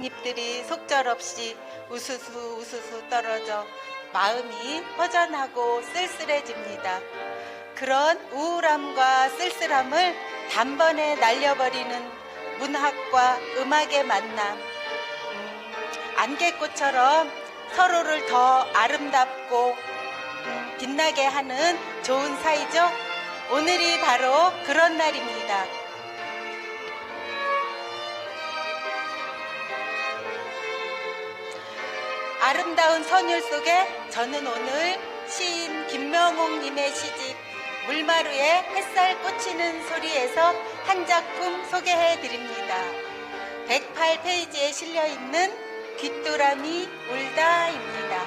나뭇잎들이 속절없이 우수수 떨어져 마음이 허전하고 쓸쓸해집니다. 그런 우울함과 쓸쓸함을 단번에 날려버리는 문학과 음악의 만남, 안개꽃처럼 서로를 더 아름답고 빛나게 하는 좋은 사이죠. 오늘이 바로 그런 날입니다. 아름다운 선율 속에 저는 오늘 시인 김명옥님의 시집 물마루에 햇살 꽂히는 소리에서 한 작품 소개해 드립니다. 108페이지에 실려있는 귀뚜라미 울다입니다.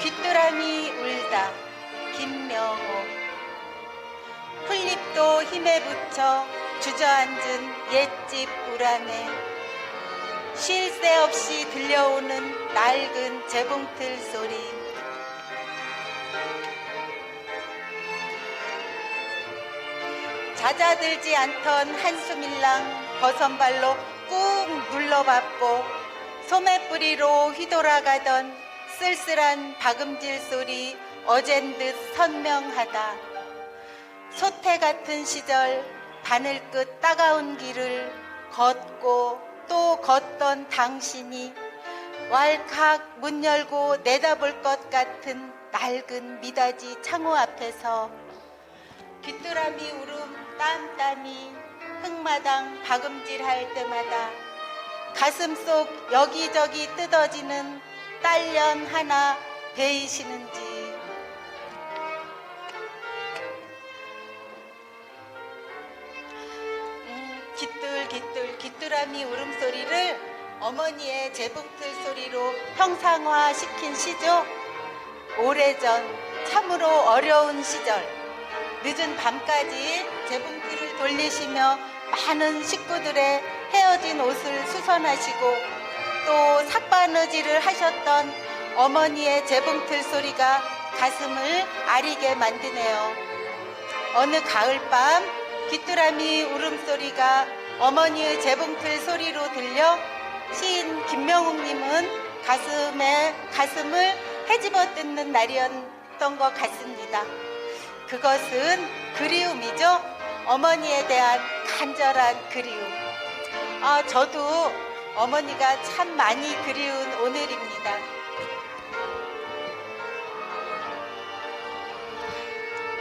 귀뚜라미 울다, 김명옥. 풀잎도 힘에 붙여 주저앉은 옛집 울 안에 쉴 새 없이 들려오는 낡은 재봉틀 소리. 잦아들지 않던 한숨일랑 버선발로 꾹 눌러봤고 소매뿌리로 휘돌아가던 쓸쓸한 박음질 소리 어젠 듯 선명하다. 소태 같은 시절 바늘끝 따가운 길을 걷고 또 걷던 당신이 왈칵 문 열고 내다볼 것 같은 낡은 미닫이 창호 앞에서 귀뚜라미 울음 땀땀이 흙마당 박음질할 때마다 가슴속 여기저기 뜯어지는 딸년 하나 베이시는지. 기뚤기뚤 귀뚜라미 울음소리를 어머니의 재봉틀 소리로 형상화시킨 시죠. 오래전 참으로 어려운 시절 늦은 밤까지 재봉틀을 돌리시며 많은 식구들의 헤어진 옷을 수선하시고 또 삭바느질을 하셨던 어머니의 재봉틀 소리가 가슴을 아리게 만드네요. 어느 가을밤 귀뚜라미 울음소리가 어머니의 재봉틀 소리로 들려 시인 김명옥님은 가슴을 헤집어 뜯는 날이었던 것 같습니다. 그것은 그리움이죠. 어머니에 대한 간절한 그리움. 저도 어머니가 참 많이 그리운 오늘입니다.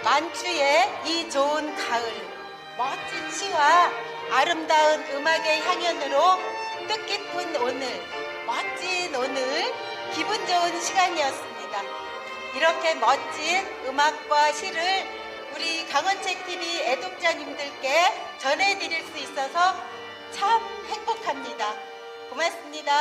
만추의 이 좋은 가을, 멋진 시와 아름다운 음악의 향연으로 뜻깊은 오늘, 멋진 오늘, 기분 좋은 시간이었습니다. 이렇게 멋진 음악과 시를 우리 강원책TV 애독자님들께 전해드릴 수 있어서 참 행복합니다. 고맙습니다.